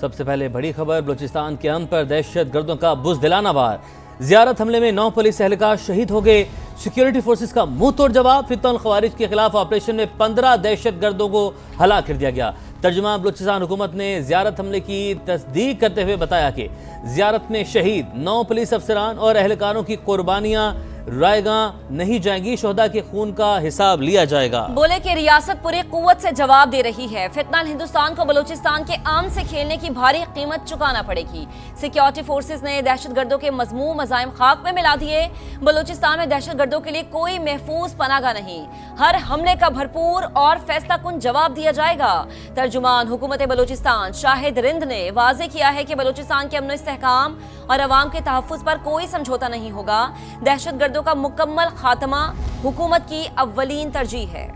सबसे पहले बड़ी खबर, बलूचिस्तान के अमन पर दहशत गर्दों का बुज़दिलाना वार। ज़ियारत हमले में 9 पुलिस एहलकार शहीद हो गए। सिक्योरिटी फोर्सेस का मुंह तोड़ जवाब। फितन खवारिज के खिलाफ ऑपरेशन में 15 दहशत गर्दों को हलाक कर दिया गया। तर्जुमा बलूचिस्तान हुकूमत ने ज़ियारत हमले की तस्दीक करते हुए बताया कि ज़ियारत में शहीद 9 पुलिस अफसरान और एहलकारों की कुर्बानियां रायगा नहीं जाएंगी। शोहदा के खून का हिसाब लिया जाएगा। बोले कि रियासत पूरी कुव्वत से जवाब दे रही है। फितनाल हिंदुस्तान को बलूचिस्तान के आम से खेलने की भारी कीमत चुकाना पड़ेगी। सिक्योरिटी फोर्सेस ने दहशतगर्दों के मजमूम मज़ाइम खाक में मिला दिए। बलूचिस्तान में दहशतगर्दों के लिए कोई महफूज पनागा नहीं। हर हमले का भरपूर और फैसला कुन जवाब दिया जाएगा। तर्जुमान हुकूमत बलूचिस्तान शाहिद रिंद ने वाजे किया है कि बलूचिस्तान के अमन इस्तेहकाम और अवाम के तहफ़्फ़ुज़ पर कोई समझौता नहीं होगा। दहशतगर्दों का मुकम्मल खात्मा हुकूमत की अव्वलीन तरजीह है।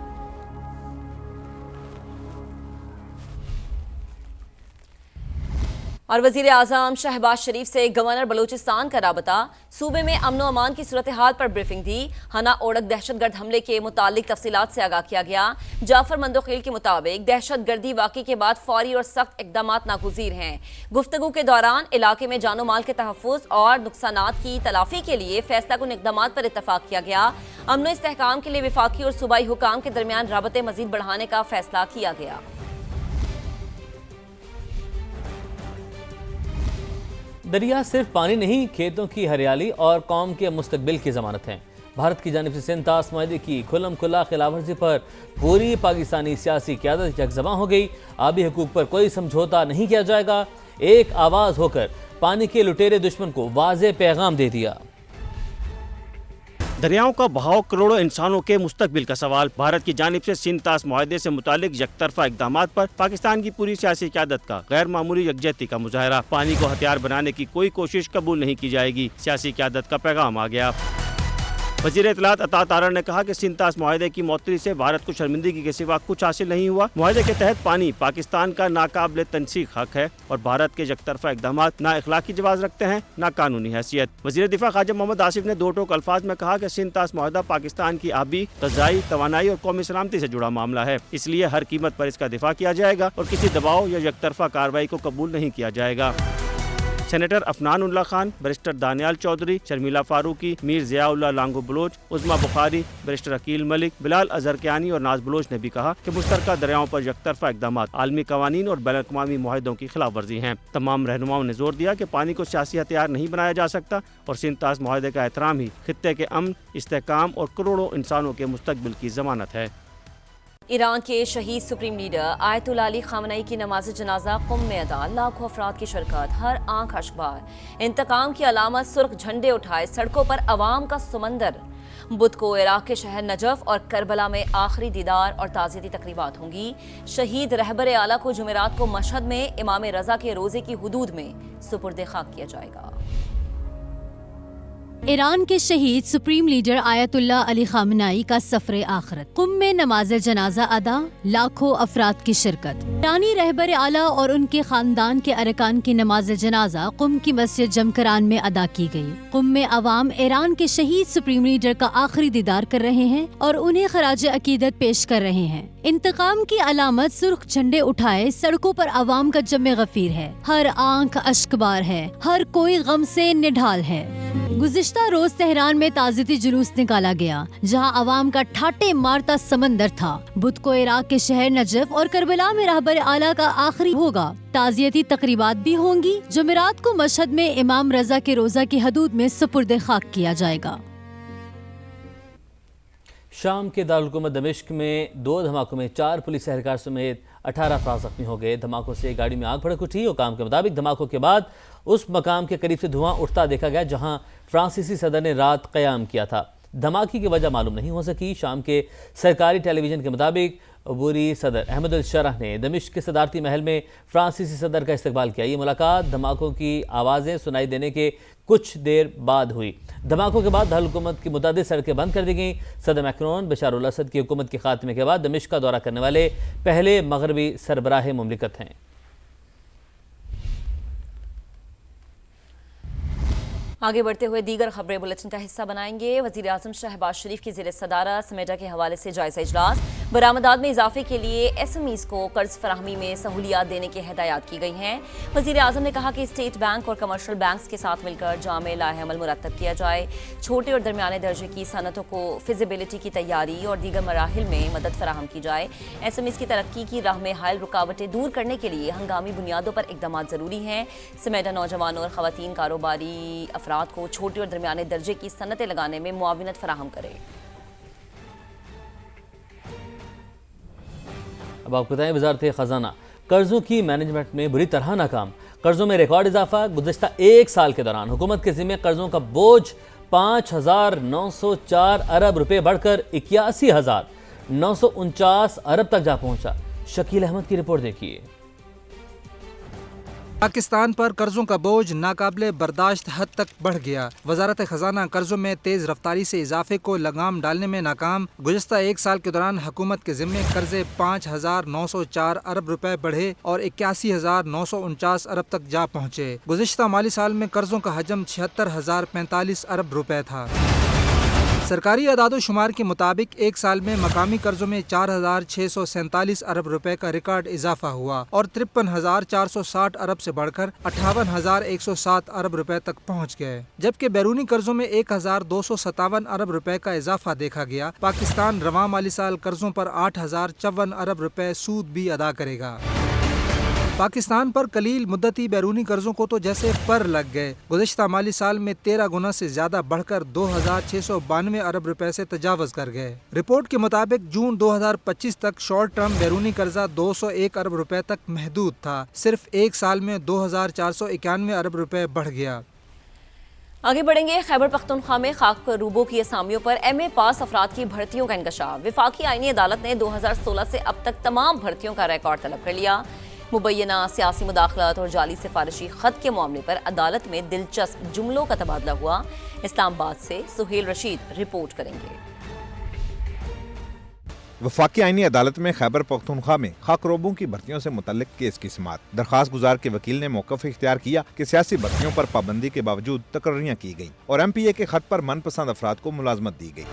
और वजीर आज़म शहबाज शरीफ से गवर्नर बलूचिस्तान का राबता। सूबे में अमन अमान की सूरत हाल पर ब्रीफिंग दी। हना ओड़क दहशतगर्द हमले के मुतालिक तफसीलात से आगाह किया गया। जाफर मंदोखील के मुताबिक दहशतगर्दी वाक़े के बाद फौरी और सख्त इक़दाम नागुज़ीर हैं। गुफ्तगू के दौरान इलाके में जानो माल के तहफ़्फ़ुज़ और नुकसानात की तलाफ़ी के लिए फैसला कुन इक़दाम पर इत्तफ़ाक़ किया गया। अमन इस्तेहकाम के लिए वफ़ाक़ी और सूबाई हुकाम के दरमियान राबते मज़ीद बढ़ाने का फैसला किया गया। दरिया सिर्फ पानी नहीं, खेतों की हरियाली और कौम के मुस्तकबिल की जमानत है। भारत की जानिब से सिंध तास माहदे की खुल्लम खुल्ला खिलाफवर्जी पर पूरी पाकिस्तानी सियासी क़यादत यकजमा हो गई। आबी हकूक़ पर कोई समझौता नहीं किया जाएगा। एक आवाज़ होकर पानी के लुटेरे दुश्मन को वाज़ेह पैगाम दे दिया। दरियाओं का बहाव करोड़ों इंसानों के मुस्तकबिल का सवाल। भारत की जानिब से सिंध तास मुआहदे से मुतालिक यकतरफा इक़दामात पर पाकिस्तान की पूरी सियासी क़यादत का गैर मामूली यकजहती का मुजाहरा। पानी को हथियार बनाने की कोई कोशिश कबूल नहीं की जाएगी। सियासी क़यादत का पैगाम आ गया। वज़ीर इत्तलात अता तारर ने कहा कि सिंध तास मुआहदे की मौतरी से भारत को शर्मिंदगी के सिवा कुछ हासिल नहीं हुआ। मुआहदे के तहत पानी पाकिस्तान का नाकाबिल तनसीख हक है और भारत के यकतरफा इक़दामात ना इखलाकी जवाज़ रखते हैं ना कानूनी हैसियत। वज़ीर दिफा ख्वाजा मोहम्मद आसिफ ने दो टोक अल्फाज में कहा कि सिंध तास मुआहदा पाकिस्तान की आबी, ग़ज़ाई, तवानाई और कौमी सलामती से जुड़ा मामला है। इसलिए हर कीमत पर इसका दिफा किया जाएगा और किसी दबाव या यकतरफा कार्रवाई को कबूल नहीं किया जाएगा। Senator Afnan Ullah Khan, barrister Daniyal Chaudhry, Sharmila Faruqui, Mir Ziaullah Langove Baloch, Uzma Bukhari, barrister Aqeel Malik, Bilal Azhar Kiyani और नाज बलोच ने भी कहा कि मुश्तरका दरियाओं पर यकतरफा इक़दामात आलमी कवानीन और बैनुल अक़वामी मुआहदों की खिलाफ वर्जी हैं। तमाम रहनुमाओं ने जोर दिया कि पानी को सियासी हथियार नहीं बनाया जा सकता और सिंध तास मुआहदे का एहतराम ही खित्ते के अमन, इस्तेहकाम और करोड़ों इंसानों के मुस्तकबिल की ज़मानत है। ईरान के शहीद सुप्रीम लीडर आयतुल्लाह अली खामनई की नमाज जनाजा कुम में अदा। लाखों अफराद की शिरकत, हर आंख अशबार। इंतकाम की अलामत सुर्ख झंडे उठाए सड़कों पर अवाम का समंदर। बुध को इराक के शहर नजफ और करबला में आखिरी दीदार और ताज़ियती तकरीबात होंगी। शहीद रहबर आला को जुमेरात को मशहद में इमाम रजा के रोजे की हुदूद में सुपुर्द खाक किया जाएगा। ईरान के शहीद सुप्रीम लीडर आयतुल्लाह अली खामनई का सफर आखिरत, कुम में नमाज जनाजा अदा, लाखों अफराद की शिरकत। ईरानी रहबर आला और उनके खानदान के अरकान की नमाज जनाजा कुम की मस्जिद जमकरान में अदा की गई। कुम में अवाम ईरान के शहीद सुप्रीम लीडर का आखिरी दीदार कर रहे हैं और उन्हें खराज अकीदत पेश कर रहे हैं। इंतकाम की अलामत सुर्ख झंडे उठाए सड़कों पर अवाम का जमे गफीर है। हर आंख अश्कबार है, हर कोई गम से निढाल है। गुज़िश्ता रोज तेहरान में ताज़ियती जुलूस निकाला गया, जहां अवाम का ठाटे मारता समंदर था। बुध को इराक के शहर नजफ और करबला में रहबर आला का आखिरी होगा। ताज़ियती तकरीबात भी होंगी। जुमेरात को मशहद में इमाम रजा के रोजा की हदूद में सुपुर्द खाक किया जाएगा। शाम के दारुल हुकूमत दमिश्क में 2 धमाकों में 4 पुलिस एहलकार समेत 18 अफराद जख्मी हो गए। धमाकों से गाड़ी में आग भड़क उठी। हुकाम के मुताबिक धमाकों के बाद उस मकाम के करीब से धुआं उठता देखा गया जहां फ्रांसीसी सदर ने रात क़याम किया था। धमाके की वजह मालूम नहीं हो सकी। शाम के सरकारी टेलीविजन के मुताबिक अबूरी सदर अहमद अल शरह ने दमिश्क के सदारती महल में फ्रांसीसी सदर का इस्तकबाल किया। ये मुलाकात धमाकों की आवाज़ें सुनाई देने के कुछ देर बाद हुई। धमाकों के बाद दारुल हुकूमत की मुतादिद सड़कें बंद कर दी गईं। सदर मैक्रोन बशार उल असद की हुकूमत के खात्मे के बाद दमिश्क का दौरा करने वाले पहले मगरबी सरबराह मुमलिकत हैं। आगे बढ़ते हुए दीगर खबरें बुलेटिन का हिस्सा बनाएंगे। वज़ीर आज़म शहबाज शरीफ की ज़ेर सदारत समेटा के हवाले से जायज़ा इजलास। बरामदात में इजाफे के लिए SMEs को कर्ज फराहमी में सहूलियात देने की हिदायत की गई हैं। वज़ीर आज़म ने कहा कि स्टेट बैंक और कमर्शियल बैंक्स के साथ मिलकर जामे लाहेअमल मुरतब किया जाए। छोटे और दरमियाने दर्जे की सनतों को फिजिबिलिटी की तैयारी और दीगर मराहिल में मदद फराहम की जाए। SMEs की तरक्की की राह में हायल रुकावटें दूर करने के लिए हंगामी बुनियादों पर इकदाम ज़रूरी हैं। समेटा नौजवानों और ख़वातीन कारोबारी अफराद को छोटे और दरमियाने दर्जे की सनतें लगाने में मुआविनत फराहम करे। अब आपको बताएं, वजारत खजाना कर्जों की मैनेजमेंट में बुरी तरह नाकाम। कर्जों में रिकॉर्ड इजाफा। गुज़िश्ता एक साल के दौरान हुकूमत के जिम्मे कर्जों का बोझ 5,904 अरब रुपए बढ़कर 81,949 अरब तक जा पहुंचा। शकील अहमद की रिपोर्ट देखिए। पाकिस्तान पर कर्जों का बोझ नाकाबिले बर्दाश्त हद तक बढ़ गया। वजारत खजाना कर्जों में तेज रफ्तारी से इजाफे को लगाम डालने में नाकाम। गुज़िश्ता एक साल के दौरान हुकूमत के जिम्मे कर्जे 5,904 अरब रुपए बढ़े और 81,949 अरब तक जा पहुँचे। गुज़िश्ता माली साल में कर्जों का हजम 76,045 अरब रुपए था। सरकारी अदाद-ओ-शुमार के मुताबिक एक साल में मकामी कर्जों में 4,647 अरब रुपए का रिकॉर्ड इजाफा हुआ और 53,460 अरब से बढ़कर 58,107 अरब रुपए तक पहुंच गए, जबकि बैरूनी कर्जों में 1,257 अरब रुपए का इजाफा देखा गया। पाकिस्तान रवां माली साल कर्जों पर 8,054 अरब रुपए सूद भी अदा करेगा। पाकिस्तान पर कलील मुद्दती बैरूनी कर्जों को तो जैसे पर लग गए। गुज़िश्ता माली साल में 13 गुना से ज्यादा बढ़कर 2,692 अरब रुपए से तजावज़ कर गए। रिपोर्ट के मुताबिक जून 2025 तक शॉर्ट टर्म बैरूनी कर्जा 201 अरब रुपए तक महदूद था। सिर्फ एक साल में 2,491 अरब रुपए बढ़ गया। आगे बढ़ेंगे। खैबर पख्तूनख्वा में खाक रूबों की असामियों पर MA पास अफराद की भर्तियों का इंकशाफ। वफाकी आईनी अदालत ने 2016 से अब तक तमाम भर्तियों का रिकॉर्ड तलब कर लिया। मुबैना सियासी मुदाखलत और जाली सिफारिशी खत के मामले पर अदालत में दिलचस्प जुमलों का तबादला हुआ। इस्लामाबाद से सुहेल रशीद रिपोर्ट करेंगे। वफाकी आईनी अदालत में खैबर पख्तूनख्वा में खाकरोबों की भर्तियों से मुतल्लिक केस की समाअत। दरखास्त गुजार के वकील ने मौक़िफ़ इख्तियार किया कि सियासी भर्तियों पर पाबंदी के बावजूद तकर्रियाँ की गई और MPA के खत पर मनपसंद अफराद को मुलाजमत दी गई।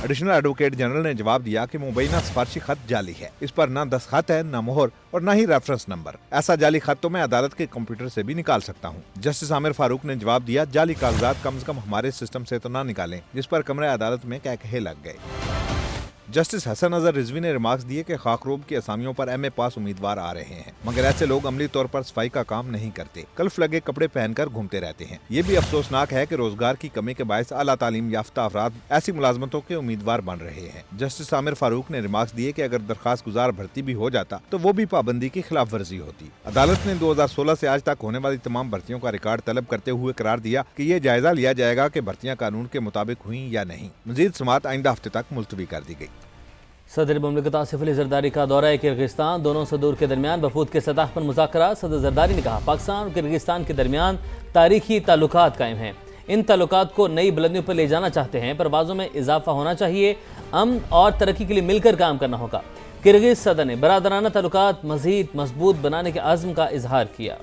एडिशनल एडवोकेट जनरल ने जवाब दिया कि मुबैना सिफारशी खत जाली है। इस पर न दस्तखत है, न मोहर और न ही रेफरेंस नंबर। ऐसा जाली खत तो मैं अदालत के कंप्यूटर से भी निकाल सकता हूँ। जस्टिस आमिर फारूक ने जवाब दिया, जाली कागजात कम से कम हमारे सिस्टम से तो ना निकालें, जिस पर कमरे अदालत में कह लग गए। जस्टिस हसन अजहर रिजवी ने रिमार्क्स दिए कि खाकरोब की असामियों पर MA पास उम्मीदवार आ रहे हैं, मगर ऐसे लोग अमली तौर पर सफाई का काम नहीं करते, कल्फ लगे कपड़े पहनकर घूमते रहते हैं। ये भी अफसोसनाक है कि रोजगार की कमी के बायस आला तालीम याफ्ता अफराद ऐसी मुलाजमतों के उम्मीदवार बन रहे हैं। जस्टिस आमिर फारूक ने रिमार्क्स दिए कि अगर दरखास्त गुजार भर्ती भी हो जाता तो वो भी पाबंदी की खिलाफ वर्जी होती। अदालत ने 2016 से आज तक होने वाली तमाम भर्तियों का रिकॉर्ड तलब करते हुए करार दिया कि ये जायजा लिया जाएगा कि भर्तियां कानून के मुताबिक हुई या नहीं। मजीद समाअत आइंदा हफ्ते तक मुलतवी कर दी गई। सदर मुमलिकत आसिफ अली जरदारी का दौरा किर्गिस्तान। दोनों सदूर के दरमियान वफूद के सतह पर मुज़ाकरा। सदर जरदारी ने कहा, पाकिस्तान और किर्गिस्तान के दरमियान तारीखी ताल्लुकात कायम हैं। इन ताल्लुकात को नई बुलंदियों पर ले जाना चाहते हैं। परवाज़ों में इजाफा होना चाहिए। अमन और तरक्की के लिए मिलकर काम करना होगा। किर्गिज सदर ने बरादराना ताल्लुकात मज़ीद मजबूत बनाने के आज़म का इजहार किया।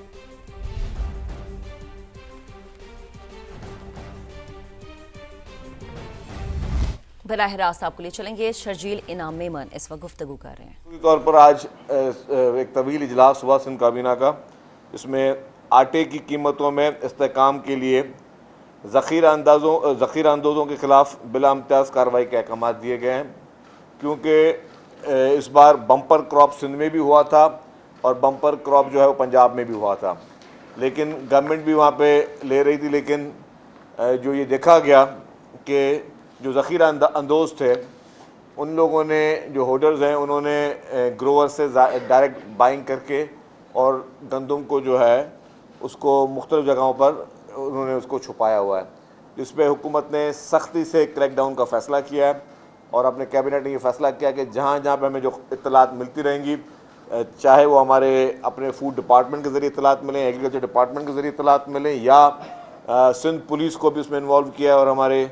बराह रास्त आपको ले चलेंगे। शर्जील इनाम मेमन इस वक्त गुफ्तगू कर रहे हैं। तौर पर आज एक तवील इजलास हुआ सिंध काबीना का, इसमें आटे की कीमतों में इस्तेहकाम के लिए ज़ख़ीरा अंदोज़ों के ख़िलाफ़ बिला इम्तियाज़ कार्रवाई के अहकाम दिए गए हैं, क्योंकि इस बार बम्पर क्रॉप सिंध में भी हुआ था और बम्पर क्रॉप जो है वो पंजाब में भी हुआ था, लेकिन गवर्नमेंट भी वहाँ पे ले रही थी। लेकिन जो ये देखा गया कि जो ज़ख़ीरा अंदोज़ थे उन लोगों ने, जो होल्डर्स हैं, उन्होंने ग्रोवर से डायरेक्ट बाइंग करके और गंदम को जो है उसको मुख्तलिफ़ जगहों पर उन्होंने उसको छुपाया हुआ है, जिस पर हुकूमत ने सख्ती से क्रैकडाउन का फ़ैसला किया है और अपने कैबिनेट ने ये फ़ैसला किया कि जहाँ जहाँ पर हमें जो इत्तलात मिलती रहेंगी, चाहे वो हमारे अपने फूड डिपार्टमेंट के ज़रिए इत्तलात मिलें, एग्रीकल्चर डिपार्टमेंट के ज़रिए इत्तलात मिलें, या सिंध पुलिस को भी उसमें इन्वॉल्व किया और हमारे